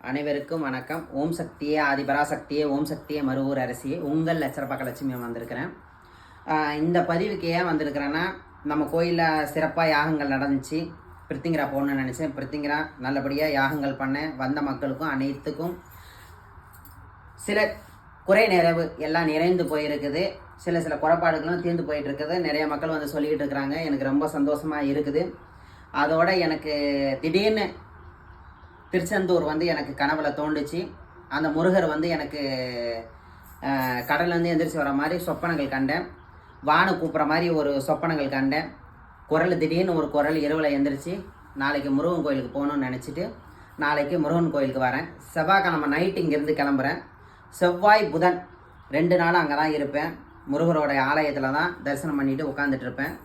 அனைவருக்கும் வணக்கம். ஓம் சக்தியே ஆதிபராசக்தியே, ஓம் சக்தியே மருவூர் அரசியே, உங்கள் லட்சரப்பாக்க லட்சுமி வந்திருக்கிறேன். இந்த பதிவுக்கு ஏன் வந்திருக்கிறேன்னா, நம்ம கோயிலில் சிறப்பாக யாகங்கள் நடந்துச்சு. பிரித்திங்கரா போகணுன்னு நினச்சேன். பிரித்திங்கரா நல்லபடியாக யாகங்கள் பண்ணேன். வந்த மக்களுக்கும் அனைத்துக்கும் சில குறை நிறைவு எல்லாம் நிறைந்து போயிருக்குது. சில குறைபாடுகளும் தீர்ந்து போயிட்டு இருக்குது. நிறைய மக்கள் வந்து சொல்லிக்கிட்டு இருக்கிறாங்க. எனக்கு ரொம்ப சந்தோஷமாக இருக்குது. அதோட எனக்கு திடீர்னு திருச்செந்தூர் வந்து எனக்கு கனவுல தோண்டுச்சு. அந்த முருகர் வந்து எனக்கு கடல்லேருந்து எந்திரிச்சு வர மாதிரி சொப்பனங்கள் கண்டேன். வானு கூப்பிட்ற மாதிரி ஒரு சொப்பனங்கள் கண்டேன். திடீர்னு ஒரு குரல் இரவில் எந்திரிச்சு நாளைக்கு முருகன் கோயிலுக்கு போகணுன்னு நினச்சிட்டு நாளைக்கு முருகன் கோயிலுக்கு வரேன். செவ்வாய்க்கிழமை நைட்டு இங்கேருந்து கிளம்புறேன். செவ்வாய் புதன் 2 நாள் அங்கே தான் இருப்பேன். முருகரோடைய ஆலயத்தில் தான் தரிசனம் பண்ணிவிட்டு உட்காந்துட்ருப்பேன்.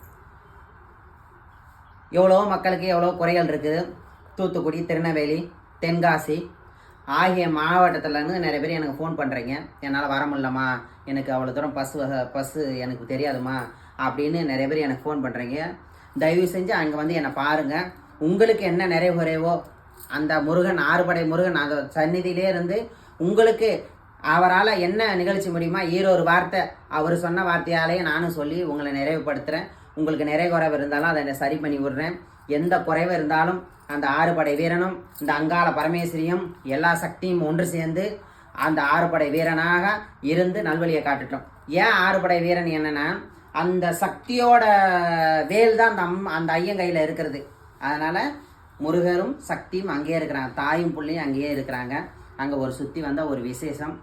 எவ்வளோ மக்களுக்கு எவ்வளோ குறைகள் இருக்குது. தூத்துக்குடி, திருநெல்வேலி, தென்காசி ஆகிய மாவட்டத்திலேருந்து நிறைய பேர் எனக்கு ஃபோன் பண்ணுறீங்க. என்னால் வர முடியலம்மா, எனக்கு அவ்வளோ தூரம் பஸ்ஸு எனக்கு தெரியாதுமா அப்படின்னு நிறைய பேர் எனக்கு ஃபோன் பண்ணுறீங்க. தயவு செஞ்சு அங்கே வந்து என்னை பாருங்கள். உங்களுக்கு என்ன நிறைய குறைவோ அந்த முருகன், ஆறுபடை முருகன் அந்த சந்நிதியிலே இருந்து உங்களுக்கு அவரால் என்ன நிகழ்ச்சி முடியுமா ஈரோரு வார்த்தை அவர் சொன்ன வார்த்தையாலேயே நானும் சொல்லி உங்களை நிறைவுபடுத்துகிறேன். உங்களுக்கு நிறைய குறைவு இருந்தாலும் அதை சரி பண்ணி விடுறேன். எந்த குறைவு இருந்தாலும் அந்த ஆறுபடை வீரனும் இந்த அங்காள பரமேஸ்வரியும் எல்லா சக்தியும் ஒன்று சேர்ந்து அந்த ஆறுபடை வீரனாக இருந்து நல்வழியை காட்டுட்டோம். ஏன் ஆறுபடை வீரன் என்னன்னா, அந்த சக்தியோட வேல் தான் அந்த ஐயன் கையில் இருக்கிறது. அதனால் முருகரும் சக்தியும் அங்கேயே இருக்கிறாங்க. தாயும் புள்ளையும் அங்கேயே இருக்கிறாங்க. அங்கே ஒரு சுற்றி வந்தால் ஒரு விசேஷம்.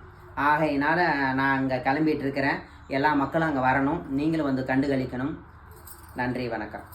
ஆகையினால நான் அங்கே கிளம்பிட்டு இருக்கிறேன். எல்லா மக்களும் அங்கே வரணும். நீங்களும் வந்து கண்டுகளிக்கணும். நன்றி, வணக்கம்.